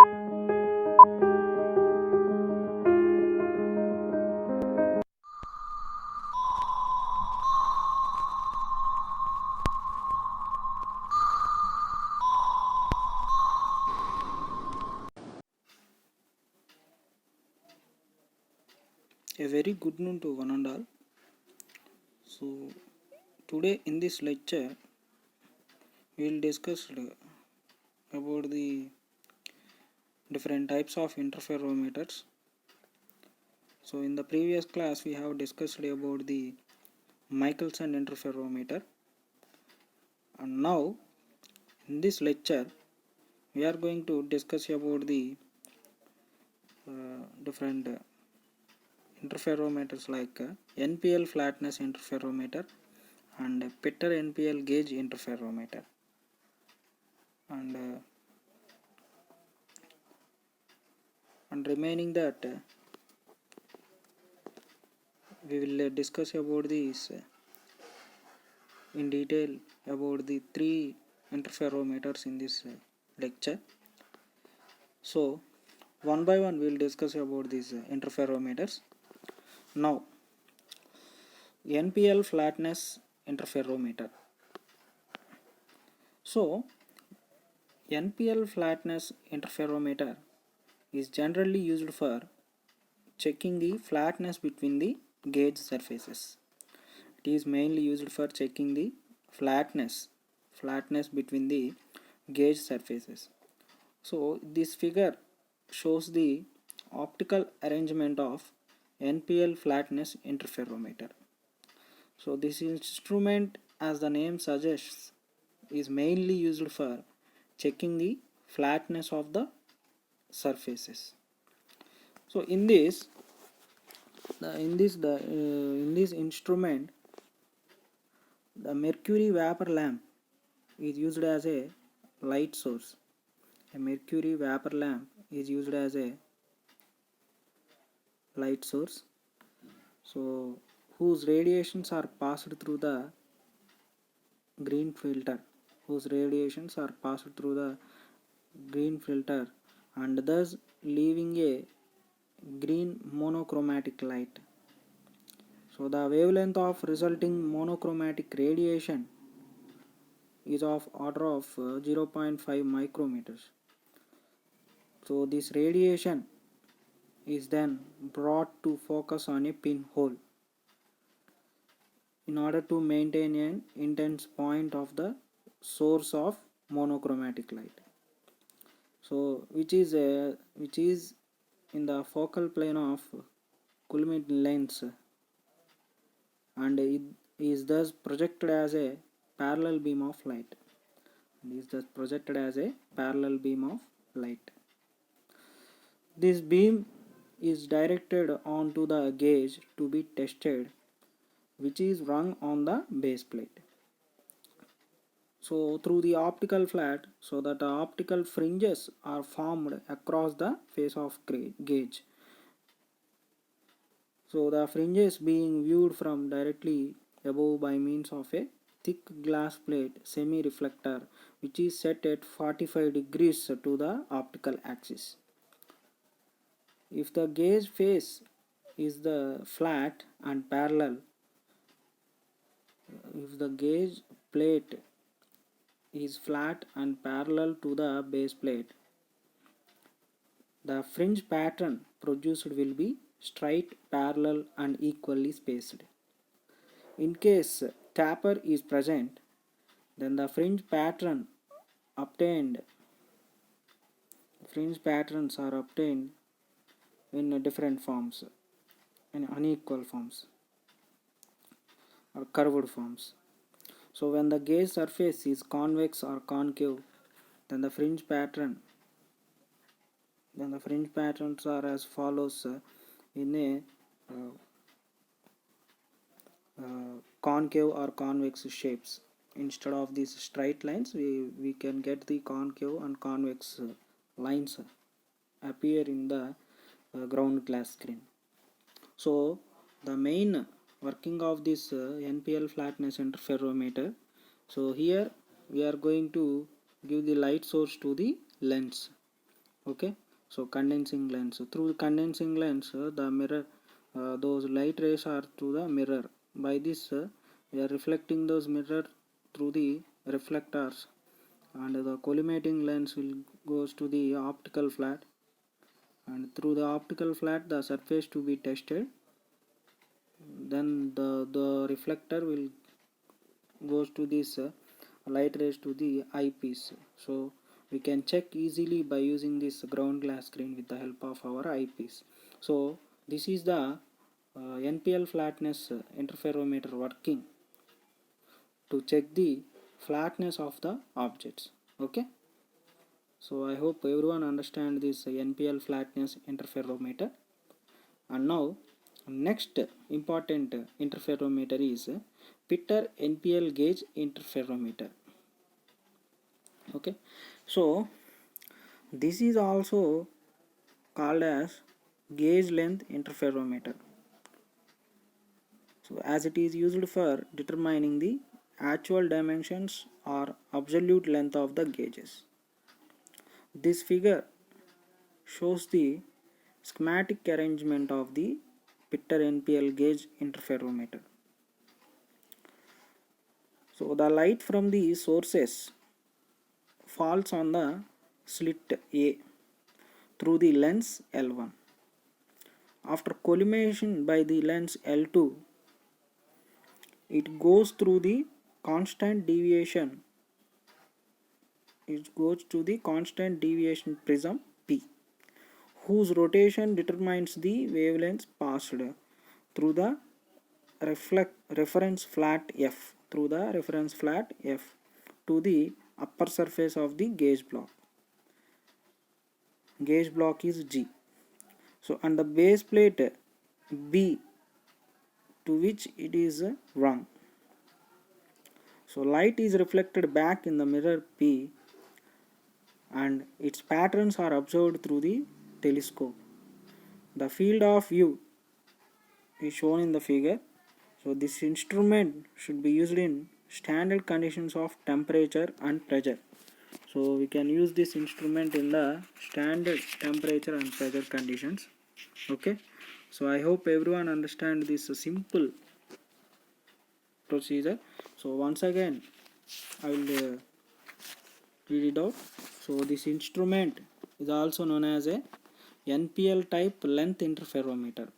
A very good noon to one and all. So today in this lecture we will discuss about the different types of interferometers. So in the previous class we have discussed about the Michelson interferometer, and now in this lecture we are going to discuss about the different interferometers like NPL flatness interferometer and Petter NPL gauge interferometer. And remaining that we will discuss about this in detail about the three interferometers in this lecture. So one by one we will discuss about these interferometers. Now NPL flatness interferometer. So NPL flatness interferometer is generally used for checking the flatness between the gauge surfaces. It is mainly used for checking the flatness between the gauge surfaces. So this figure shows the optical arrangement of NPL flatness interferometer. So this instrument, as the name suggests, is mainly used for checking the flatness of the surfaces. So in this instrument, the mercury vapor lamp is used as a light source. A mercury vapor lamp is used as a light source, so whose radiations are passed through the green filter, and thus leaving a green monochromatic light. So the wavelength of resulting monochromatic radiation is of order of 0.5 micrometers. So this radiation is then brought to focus on a pinhole in order to maintain an intense point of the source of monochromatic light. So which is in the focal plane of Coulomb lens, and it is thus projected as a parallel beam of light. This beam is directed onto the gauge to be tested, which is rung on the base plate. So through the optical flat, so that the optical fringes are formed across the face of gauge. So the fringes being viewed from directly above by means of a thick glass plate semi-reflector, which is set at 45 degrees to the optical axis. If the gauge face is the flat and parallel, if the gauge plate is flat and parallel to the base plate, the fringe pattern produced will be straight, parallel and equally spaced. In case taper is present, then the fringe patterns are obtained in different forms, in unequal forms or curved forms. So when the gauge surface is convex or concave, then the fringe patterns are as follows in a concave or convex shapes. Instead of these straight lines, we can get the concave and convex lines appear in the ground glass screen. So the main working of this NPL flatness interferometer, so here we are going to give the light source to the lens. Okay, so condensing lens. Through the condensing lens, the mirror, those light rays are to the mirror. By this, we are reflecting those mirror through the reflectors, and the collimating lens will goes to the optical flat, and through the optical flat, the surface to be tested. Then the reflector will goes to this light rays to the eyepiece. So we can check easily by using this ground glass screen with the help of our eyepiece. So this is the NPL flatness interferometer working to check the flatness of the objects. Okay, so I hope everyone understand this NPL flatness interferometer. And now next important interferometer is Pitter NPL gauge interferometer. Okay, so this is also called as gauge length interferometer. So as it is used for determining the actual dimensions or absolute length of the gauges. This figure shows the schematic arrangement of the Pitter NPL gauge interferometer. So the light from the sources falls on the slit A through the lens L1. After collimation by the lens L2, it goes through the constant deviation. It goes to the constant deviation prism P, whose rotation determines the wavelengths passed through the reference flat F to the upper surface of the gauge block. Gauge block is G. So and the base plate B to which it is rung. So light is reflected back in the mirror P and its patterns are observed through the telescope. The field of view is shown in the figure. So this instrument should be used in standard conditions of temperature and pressure. So we can use this instrument in the standard temperature and pressure conditions. Okay, so I hope everyone understand this simple procedure. So once again I will read it out. So this instrument is also known as a NPL type length interferometer,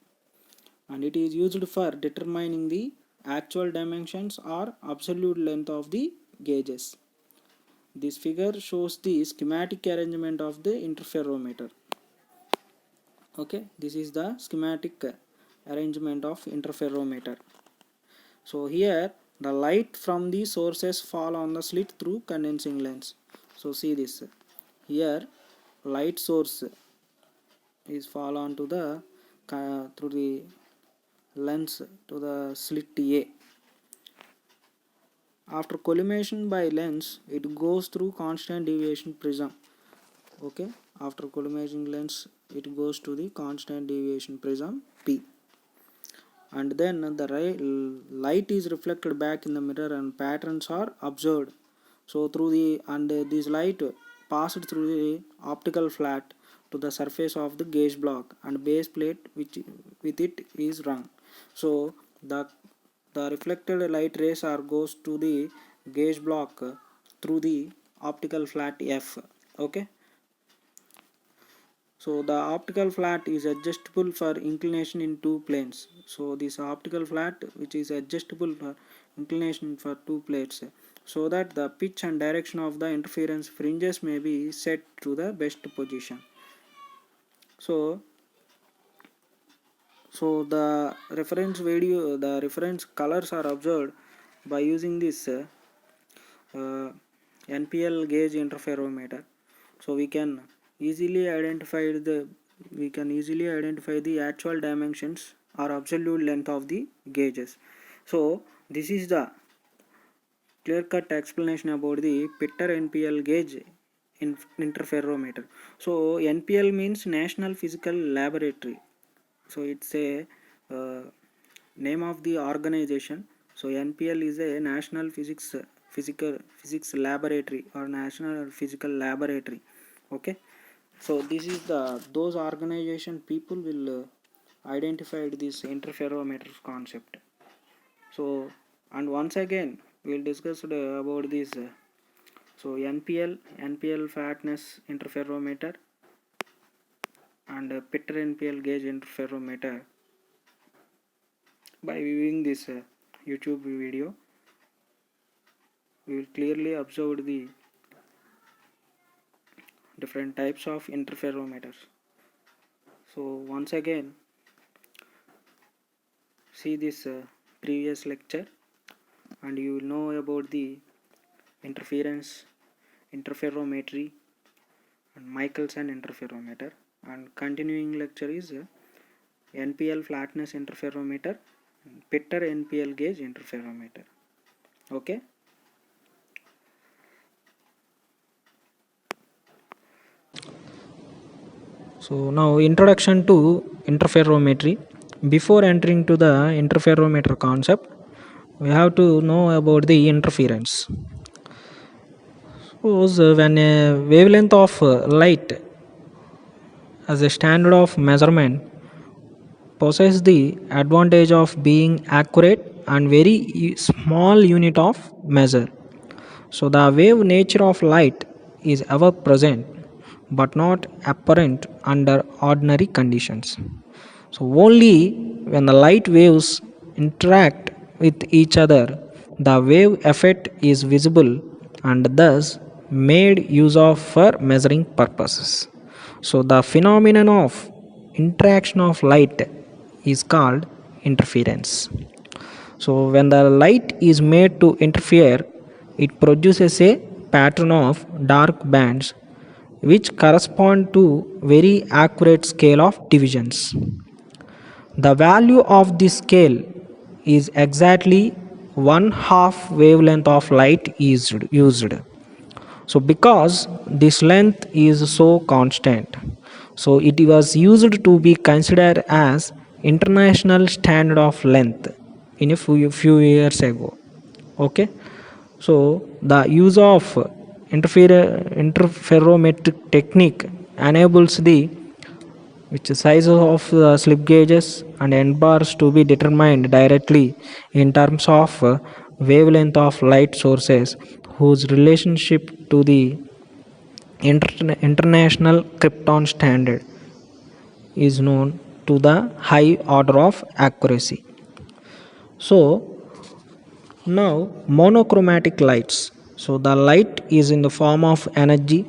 and it is used for determining the actual dimensions or absolute length of the gauges. This figure shows the schematic arrangement of the interferometer. Okay, this is the schematic arrangement of interferometer. So here the light from the sources fall on the slit through condensing lens. So see this, here light source is fall onto the through the lens to the slit A. After collimation by lens, it goes through constant deviation prism. Okay, after collimation lens, it goes to the constant deviation prism P, and then the light is reflected back in the mirror and patterns are observed. So through the this light passed through the optical flat to the surface of the gauge block and base plate which with it is rung. So the reflected light rays are goes to the gauge block through the optical flat F. Okay, so the optical flat is adjustable for inclination in two planes. So this optical flat which is adjustable for inclination for two plates, so that the pitch and direction of the interference fringes may be set to the best position. So the reference colors are observed by using this NPL gauge interferometer. So we can easily identify the actual dimensions or absolute length of the gauges. So this is the clear-cut explanation about the Pitter NPL gauge interferometer. So NPL means National Physical Laboratory. So it's a name of the organization. So NPL is a National Physics Laboratory or National Physical Laboratory. Okay, So this is the those organization people will identified this interferometer concept. So, and once again we'll discuss about this so NPL fatness interferometer and Pitter NPL gauge interferometer. By viewing this YouTube video, we will clearly observe the different types of interferometers. So once again see this previous lecture and you will know about the interference interferometry and Michelson interferometer, and continuing lecture is NPL flatness interferometer and Pitter NPL gauge interferometer. Okay. So now introduction to interferometry. Before entering to the interferometer concept, we have to know about the interference. Suppose when a wavelength of light as a standard of measurement possess the advantage of being accurate and very small unit of measure. So the wave nature of light is ever present but not apparent under ordinary conditions. So only when the light waves interact with each other, the wave effect is visible and thus made use of for measuring purposes. So the phenomenon of interaction of light is called interference. So when the light is made to interfere, it produces a pattern of dark bands which correspond to very accurate scale of divisions. The value of this scale is exactly one half wavelength of light is used. So because this length is so constant, so it was used to be considered as international standard of length in a few years ago. Okay, so the use of interferometric technique enables the which sizes of the slip gauges and end bars to be determined directly in terms of wavelength of light sources whose relationship to the international krypton standard is known to the high order of accuracy. So now monochromatic lights, so the light is in the form of energy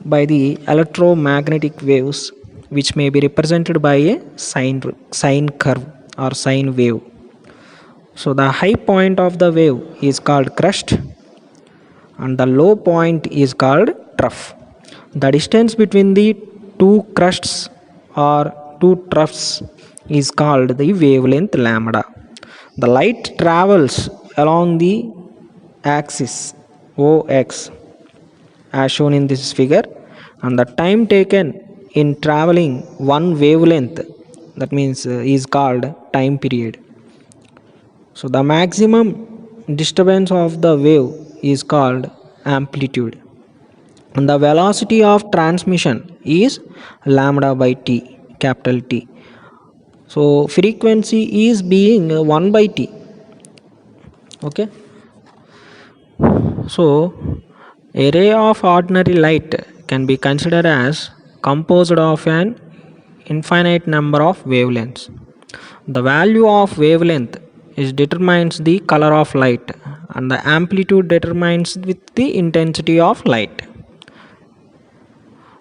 by the electromagnetic waves which may be represented by a sine curve or sine wave. So the high point of the wave is called crest and the low point is called trough. The distance between the two crests or two troughs is called the wavelength lambda. The light travels along the axis OX as shown in this figure, and the time taken in traveling one wavelength, that means is called time period. So the maximum disturbance of the wave is called amplitude, and the velocity of transmission is lambda by t, capital T. So frequency is being 1 by t. Okay, so a ray of ordinary light can be considered as composed of an infinite number of wavelengths. The value of wavelength is determines the color of light and the amplitude determines with the intensity of light.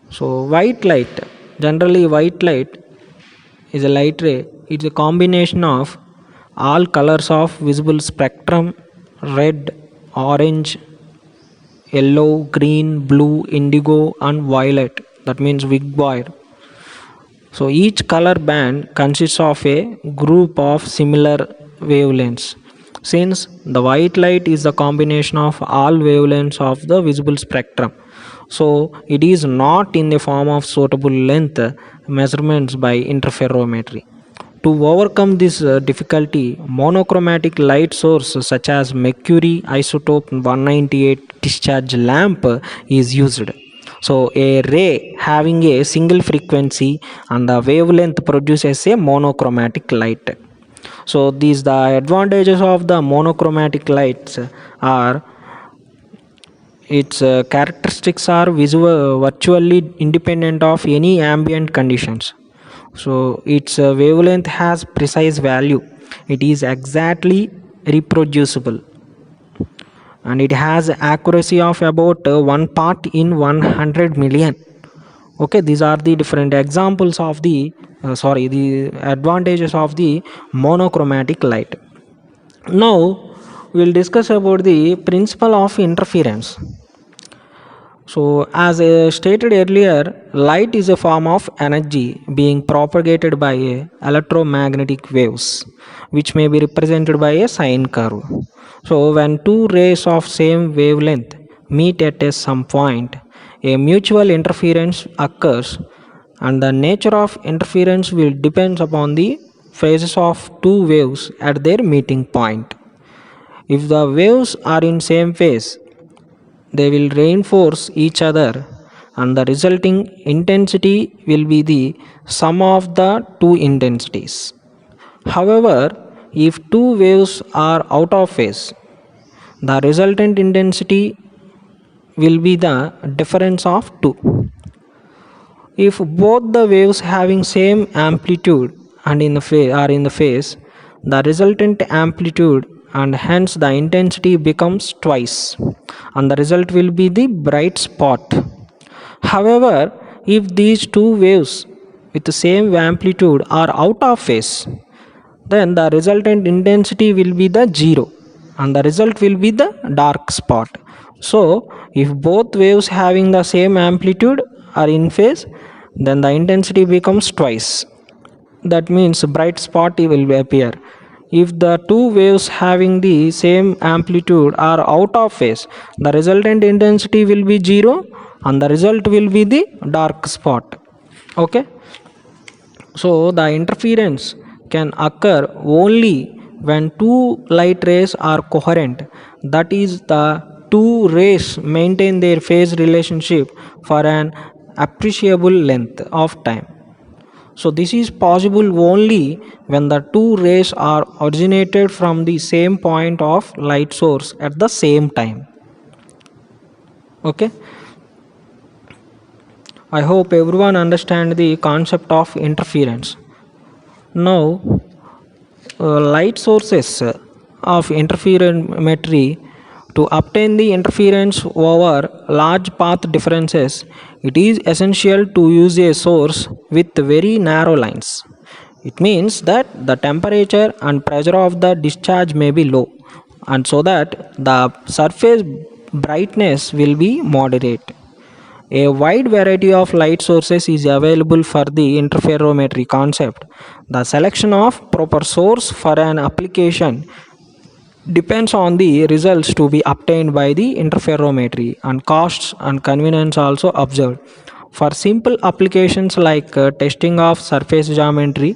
So white light, generally white light is a light ray. It's a combination of all colors of visible spectrum: red, orange, yellow, green, blue, indigo, and violet. That means wire. So each color band consists of a group of similar wavelengths. Since the white light is the combination of all wavelengths of the visible spectrum, so it is not in the form of suitable length measurements by interferometry. To overcome this difficulty, monochromatic light source such as mercury isotope 198 discharge lamp is used. So a ray having a single frequency and the wavelength produces a monochromatic light. So these the advantages of the monochromatic lights are its characteristics are virtually independent of any ambient conditions. So its wavelength has precise value. It is exactly reproducible and it has accuracy of about 1 part in 100 million. Okay, these are the different examples of the advantages of the monochromatic light. Now we'll discuss about the principle of interference. So, as stated earlier, light is a form of energy being propagated by electromagnetic waves, which may be represented by a sine curve. So, when two rays of same wavelength meet at some point, a mutual interference occurs, and the nature of interference will depend upon the phases of two waves at their meeting point. If the waves are in same phase, they will reinforce each other and the resulting intensity will be the sum of the two intensities. However, if two waves are out of phase, the resultant intensity will be the difference of two. If both the waves having same amplitude and are in the phase, the resultant amplitude and hence the intensity becomes twice, and the result will be the bright spot. However, if these two waves with the same amplitude are out of phase, then the resultant intensity will be the zero and the result will be the dark spot. So if both waves having the same amplitude are in phase, then the intensity becomes twice. That means bright spot will appear. If the two waves having the same amplitude are out of phase, the resultant intensity will be zero and the result will be the dark spot. Okay, so the interference can occur only when two light rays are coherent. That is, the two rays maintain their phase relationship for an appreciable length of time. So this is possible only when the two rays are originated from the same point of light source at the same time. Okay, I hope everyone understand the concept of interference. Now light sources of interferometry. To obtain the interference over large path differences, it is essential to use a source with very narrow lines. It means that the temperature and pressure of the discharge may be low, and so that the surface brightness will be moderate. A wide variety of light sources is available for the interferometry concept. The selection of proper source for an application depends on the results to be obtained by the interferometry, and costs and convenience also observed. For simple applications like testing of surface geometry,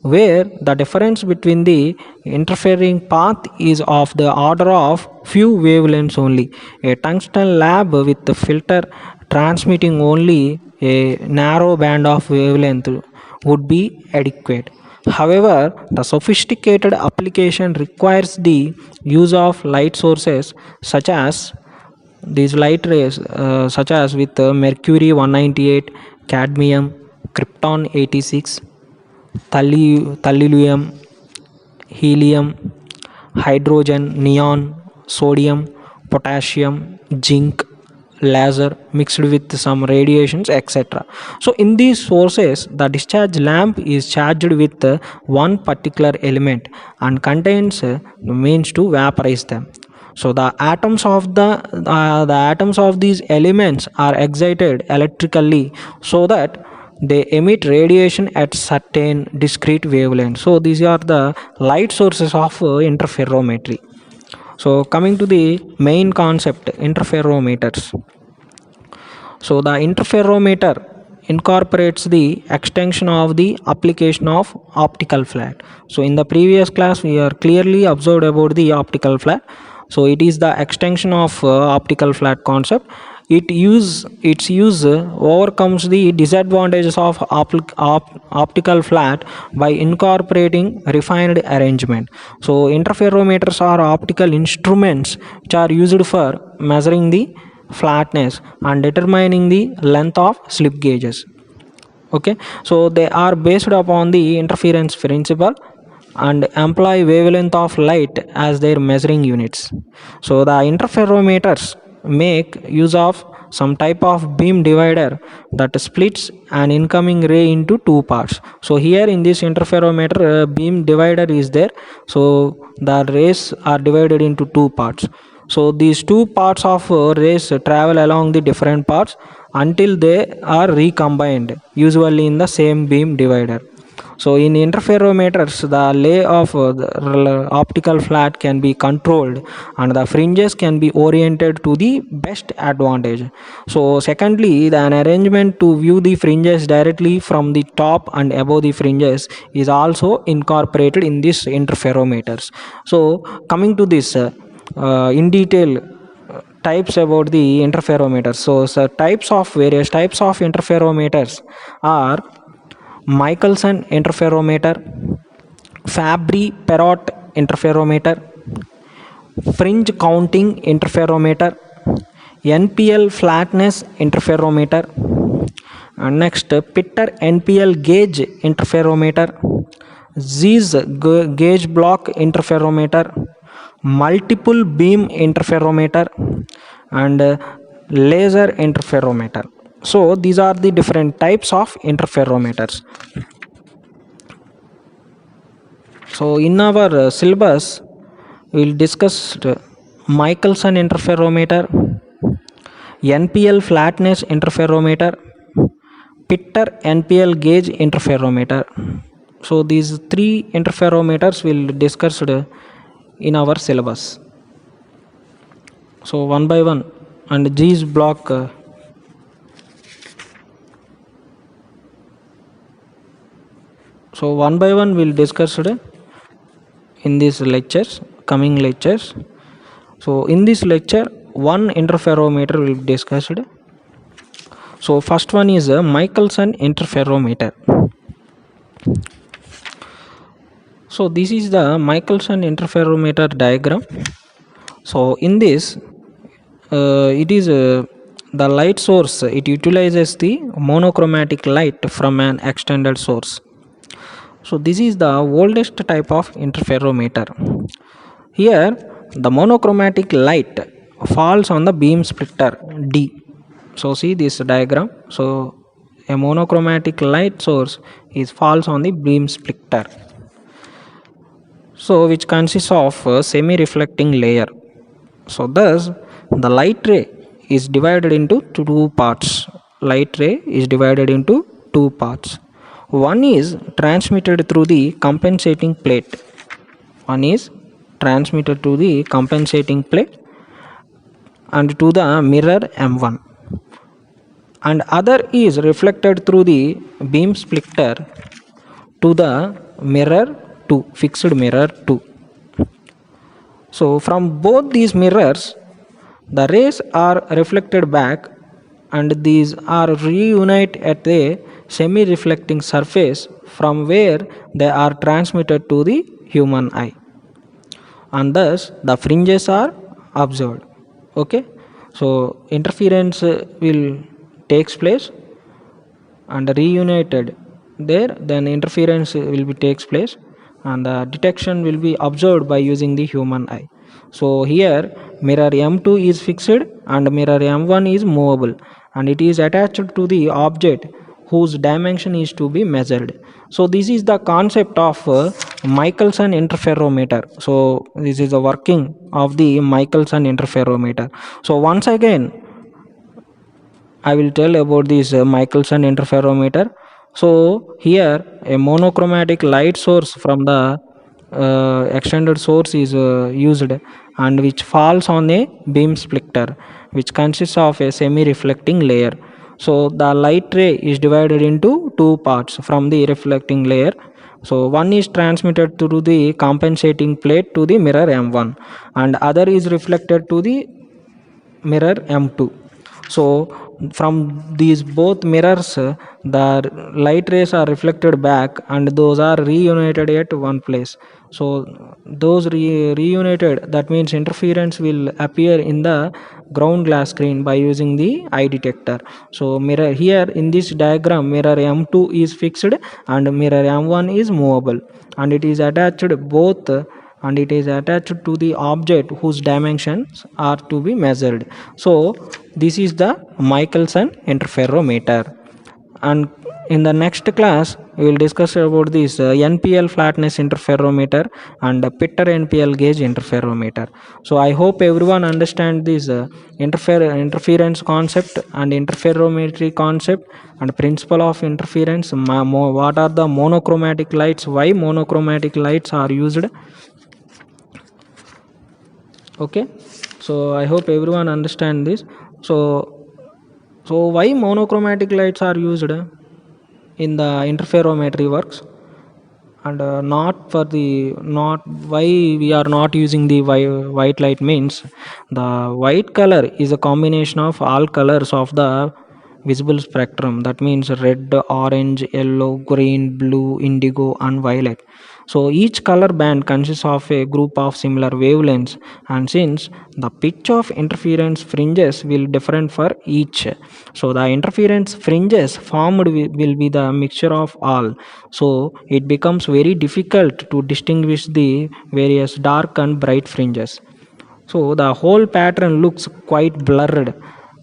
where the difference between the interfering path is of the order of few wavelengths only, a tungsten lab with the filter transmitting only a narrow band of wavelength would be adequate. However, the sophisticated application requires the use of light sources such as these light rays, such as with mercury 198, cadmium, krypton 86, thallium, helium, hydrogen, neon, sodium, potassium, zinc, laser mixed with some radiations, etc. So in these sources, the discharge lamp is charged with one particular element and contains means to vaporize them. So the atoms of these elements are excited electrically so that they emit radiation at certain discrete wavelengths. So these are the light sources of interferometry. So coming to the main concept, interferometers. So the interferometer incorporates the extension of the application of optical flat. So in the previous class we are clearly observed about the optical flat. So it is the extension of optical flat concept. Its use overcomes the disadvantages of optical flat by incorporating refined arrangement. So interferometers are optical instruments which are used for measuring the flatness and determining the length of slip gauges. Okay, so they are based upon the interference principle and employ wavelength of light as their measuring units. So the interferometers make use of some type of beam divider that splits an incoming ray into two parts. So here in this interferometer, beam divider is there, so the rays are divided into two parts. So these two parts of rays travel along the different parts until they are recombined, usually in the same beam divider. So in interferometers, the lay of the optical flat can be controlled and the fringes can be oriented to the best advantage. So secondly, an arrangement to view the fringes directly from the top and above the fringes is also incorporated in this interferometers. So coming to this in detail, types about the interferometers. So types of various types of interferometers are Michelson interferometer, Fabry-Perot interferometer, fringe counting interferometer, NPL flatness interferometer, and next Pitter NPL gauge interferometer, Zeiss gauge block interferometer, multiple beam interferometer, and laser interferometer. So these are the different types of interferometers. So in our syllabus, we will discuss Michelson interferometer, NPL flatness interferometer, Pitter NPL gauge interferometer. So these three interferometers will discussed in our syllabus. So one by one, and Zeiss block. So one by one we'll discuss in these lectures, coming lectures. So in this lecture, one interferometer will be discussed. So first one is a Michelson interferometer. So this is the Michelson interferometer diagram. So in this, it is the light source. It utilizes the monochromatic light from an extended source. So this is the oldest type of interferometer. Here the monochromatic light falls on the beam splitter D. So see this diagram. So a monochromatic light source is falls on the beam splitter. So which consists of a semi-reflecting layer. So thus the light ray is divided into two parts. Light ray is divided into two parts. One is transmitted through the compensating plate. One is transmitted to the compensating plate and to the mirror M1. And other is reflected through the beam splitter to the mirror 2, fixed mirror 2. So from both these mirrors, the rays are reflected back and these are reunite at a semi-reflecting surface from where they are transmitted to the human eye, and thus the fringes are observed. Okay, so interference will takes place and reunited there, then interference will be takes place and the detection will be observed by using the human eye. So here mirror M2 is fixed and mirror M1 is movable and it is attached to the object whose dimension is to be measured. So this is the concept of Michelson interferometer. So this is the working of the Michelson interferometer. So once again I will tell about this Michelson interferometer. So here a monochromatic light source from the extended source is used and which falls on a beam splitter which consists of a semi-reflecting layer. So the light ray is divided into two parts from the reflecting layer. So one is transmitted through the compensating plate to the mirror M1 and other is reflected to the mirror M2. So from these both mirrors, the light rays are reflected back and those are reunited at one place. So those reunited, that means interference will appear in the ground glass screen by using the eye detector. So mirror here in this diagram, mirror M2 is fixed and mirror M1 is movable, and it is attached both and it is attached to the object whose dimensions are to be measured. So this is the Michelson interferometer. And in the next class we will discuss about this NPL flatness interferometer and Pitter NPL gauge interferometer. So I hope everyone understand this interference concept and interferometry concept and principle of interference. What are the monochromatic lights, why monochromatic lights are used. Okay, so I hope everyone understand this. So why monochromatic lights are used in the interferometry works, and not for the not why we are not using the white light means the white color is a combination of all colors of the visible spectrum, that means red, orange, yellow, green, blue, indigo and violet. So each color band consists of a group of similar wavelengths, and since the pitch of interference fringes will different for each, so the interference fringes formed will be the mixture of all. So it becomes very difficult to distinguish the various dark and bright fringes. So the whole pattern looks quite blurred,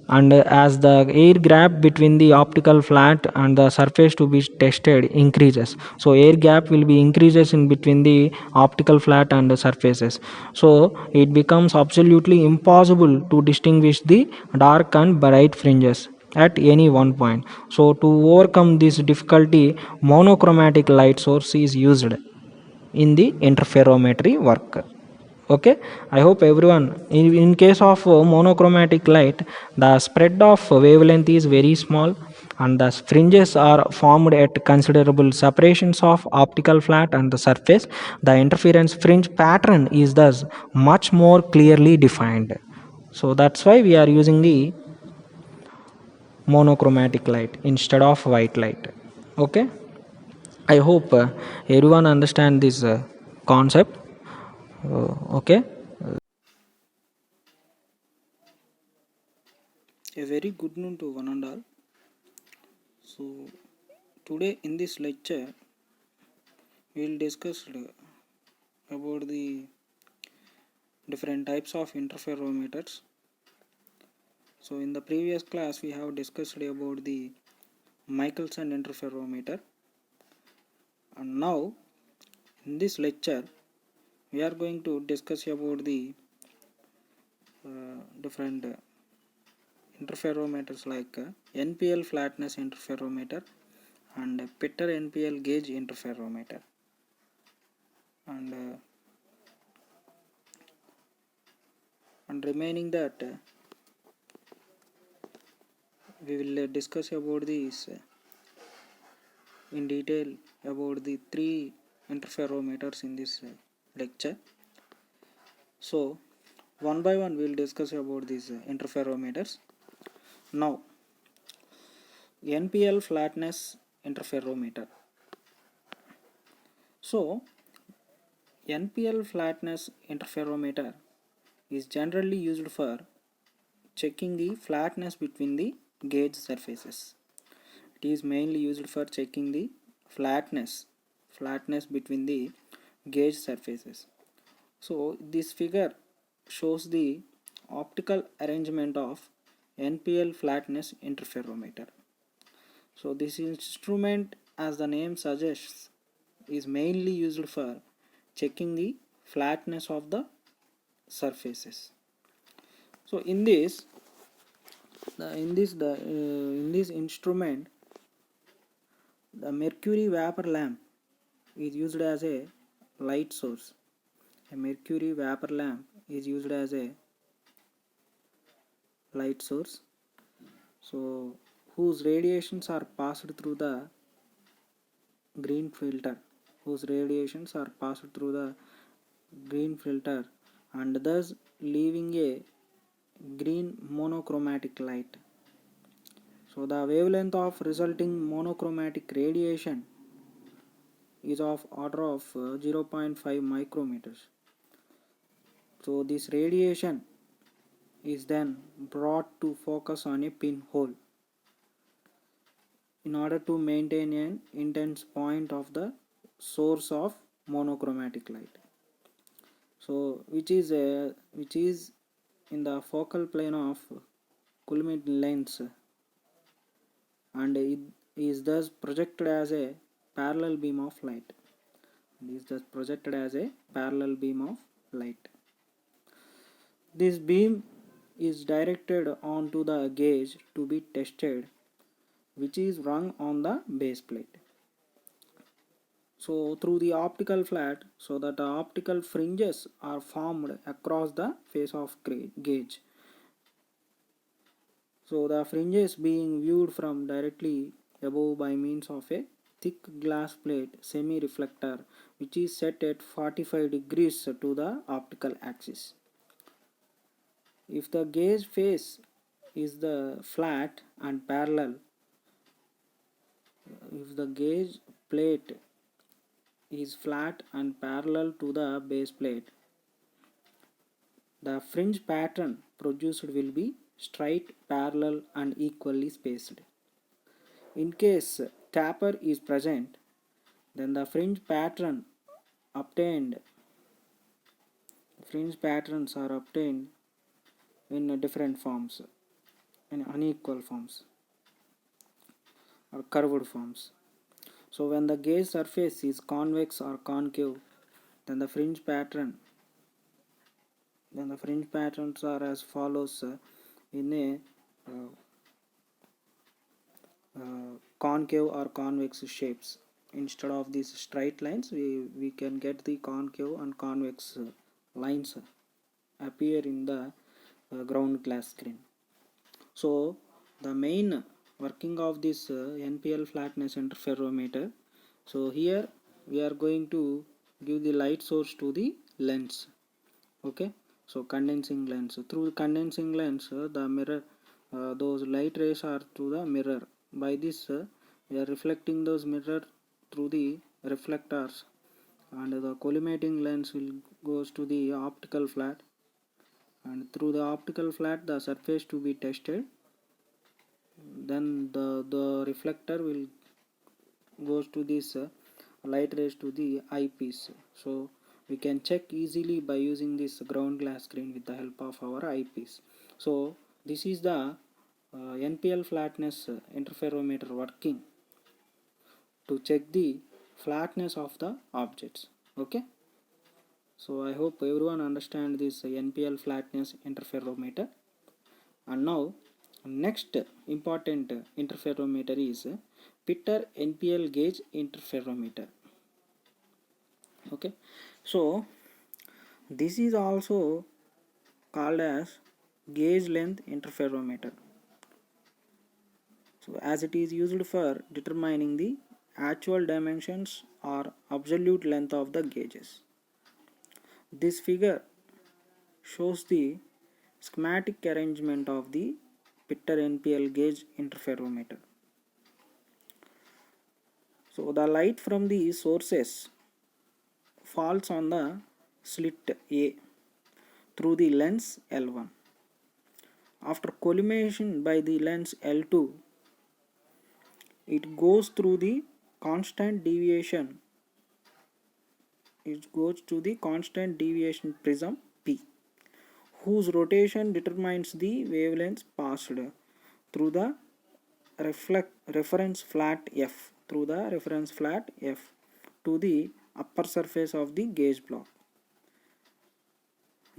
and as the air gap between the optical flat and the surface to be tested increases, so air gap will be increases in between the optical flat and the surfaces. So it becomes absolutely impossible to distinguish the dark and bright fringes at any one point. So to overcome this difficulty, monochromatic light source is used in the interferometry work. Okay, I hope everyone, in case of monochromatic light, the spread of wavelength is very small and the fringes are formed at considerable separations of optical flat and the surface. The interference fringe pattern is thus much more clearly defined. So that's why we are using the monochromatic light instead of white light. Okay, I hope everyone understand this concept. Okay. A very good noon to one and all. So today in this lecture we will discuss about the different types of interferometers. So in the previous class we have discussed about the Michelson interferometer, and now in this lecture we are going to discuss about the different interferometers like NPL flatness interferometer and Pitter NPL gauge interferometer. And remaining that we will discuss about this in detail about the three interferometers in this lecture. So one by one we will discuss about these interferometers. Now NPL flatness interferometer. So NPL flatness interferometer is generally used for checking the flatness between the gauge surfaces. It is mainly used for checking the flatness between the gauge surfaces. So this figure shows the optical arrangement of NPL flatness interferometer. So this instrument, as the name suggests, is mainly used for checking the flatness of the surfaces. So in this instrument, the mercury vapor lamp is used as a light source. A mercury vapor lamp is used as a light source, so whose radiations are passed through the green filter, and thus leaving a green monochromatic light. So the wavelength of resulting monochromatic radiation is of order of 0.5 micrometers. So this radiation is then brought to focus on a pinhole in order to maintain an intense point of the source of monochromatic light. So which is in the focal plane of Coulomb lens, and it is thus projected as a parallel beam of light. This beam is directed onto the gauge to be tested, which is rung on the base plate. So through the optical flat, so that the optical fringes are formed across the face of gauge. So the fringes being viewed from directly above by means of a thick glass plate semi-reflector, which is set at 45 degrees to the optical axis. If the gauge face is the flat and parallel, if the gauge plate is flat and parallel to the base plate, the fringe pattern produced will be straight, parallel and equally spaced. In case taper is present, then the fringe patterns are obtained in different forms, in unequal forms or curved forms. So when the gauge surface is convex or concave, then the fringe patterns are as follows in a concave or convex shapes. Instead of these straight lines, we can get the concave and convex lines appear in the ground glass screen. So the main working of this NPL flatness interferometer, so here we are going to give the light source to the lens. Okay, so condensing lens. Through condensing lens, the mirror, those light rays are to the mirror. By this we are reflecting those mirror through the reflectors, and the collimating lens will goes to the optical flat, and through the optical flat the surface to be tested. Then the reflector will goes to this light rays to the eyepiece. So we can check easily by using this ground glass screen with the help of our eyepiece. So this is the NPL flatness interferometer working to check the flatness of the objects. Okay, so I hope everyone understand this NPL flatness interferometer. And now next important interferometer is Pitter NPL gauge interferometer. Okay, so this is also called as gauge length interferometer. So as it is used for determining the actual dimensions or absolute length of the gauges. This figure shows the schematic arrangement of the Pitter NPL gauge interferometer. So the light from the sources falls on the slit A through the lens L1. After collimation by the lens L2, it goes through the constant deviation. It goes to the constant deviation prism P, whose rotation determines the wavelengths passed through the reference flat F to the upper surface of the gauge block.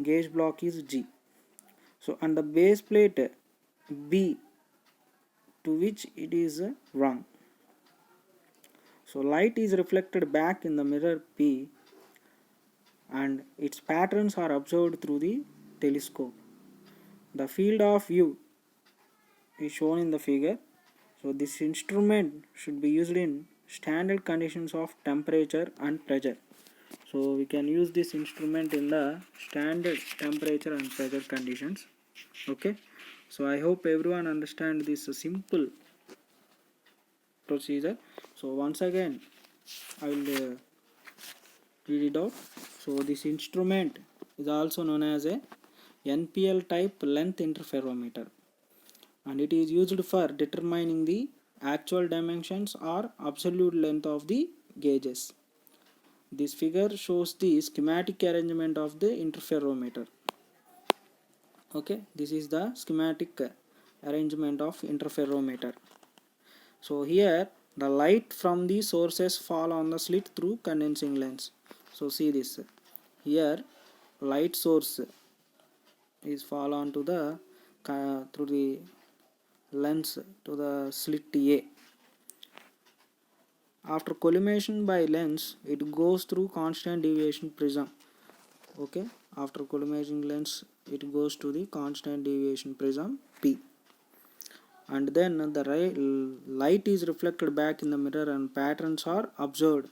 Gauge block is G. So and the base plate B to which it is rung. So light is reflected back in the mirror P and its patterns are observed through the telescope. The field of view is shown in the figure. So this instrument should be used in standard conditions of temperature and pressure. So we can use this instrument in the standard temperature and pressure conditions. Okay, So I hope everyone understand this simple procedure. So once again I will read it out. So this instrument is also known as a NPL type length interferometer, and it is used for determining the actual dimensions or absolute length of the gauges. This figure shows the schematic arrangement of the interferometer. Okay, this is the schematic arrangement of interferometer. So here the light from the sources fall on the slit through condensing lens. So see this, here light source is fall onto the through the lens to the slit A. After collimation by lens, it goes through constant deviation prism. Okay, after collimation lens, it goes to the constant deviation prism P, and then the light is reflected back in the mirror and patterns are observed.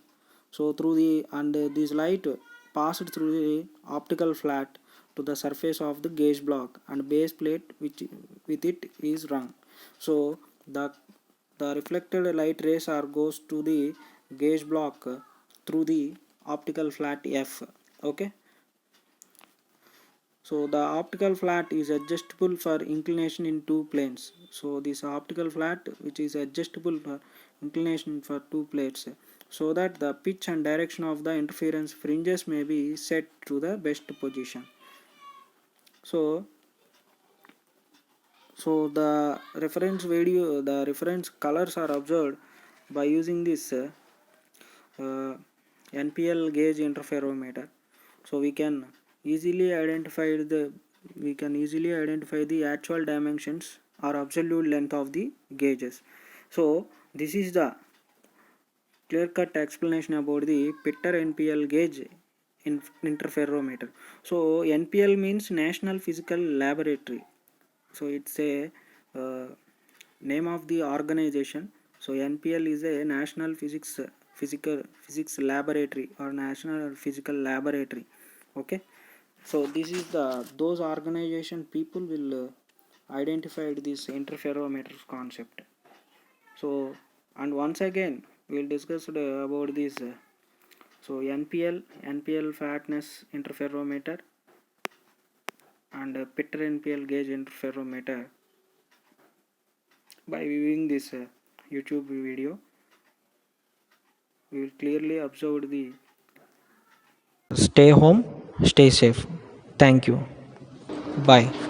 So through the this light passed through the optical flat to the surface of the gauge block and base plate which with it is rung. So the reflected light rays are goes to the gauge block through the optical flat F. Okay, so the optical flat is adjustable for inclination in two planes. So this optical flat which is adjustable for inclination for two plates, so that the pitch and direction of the interference fringes may be set to the best position. So the reference colors are observed by using this NPL gauge interferometer. So we can easily identify the actual dimensions or absolute length of the gauges. So this is the clear-cut explanation about the Pitter NPL gauge interferometer. So NPL means National Physical Laboratory. So it's a name of the organization. So NPL is a National Physics Laboratory or National Physical Laboratory. Okay, so this is those organization people will identify this interferometer concept. So and once again we will discuss about this so NPL fatness interferometer and Pitter NPL gauge interferometer. By viewing this YouTube video, we will clearly observe the. Stay home, stay safe. Thank you. Bye.